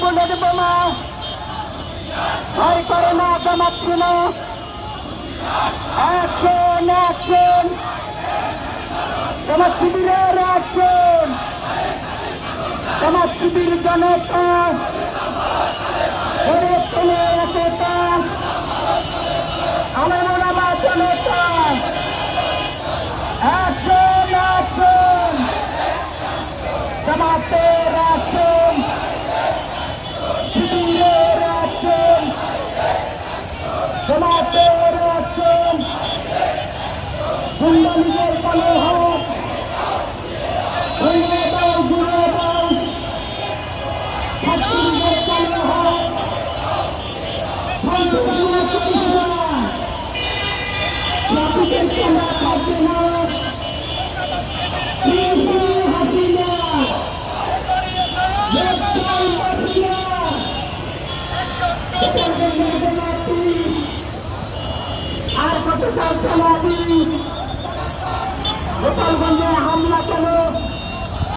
আগুনের বোমা ভয় করে না জামাচ্ছি না। অ্যাকশন অ্যাকশন জামাত শিবিরের অ্যাকশন। জামাত শিবির জনতা একতা আমার আমার জনতা অ্যাকশন অ্যাকশন জামাতের অ্যাকশন শিবিরের অ্যাকশন জামাতের অ্যাকশন গুন্ডা লীগের পালে হাত ভেঙে দাও ঘুরে দাও ছাত্রীদের পালে হাত শান্তিপূর্ণ চলছে না ট্রাফিকের ক্যামেরা থাকবে না হাসিনা আর কত সাল চালাবি গোপালগঞ্জে হামলা কেন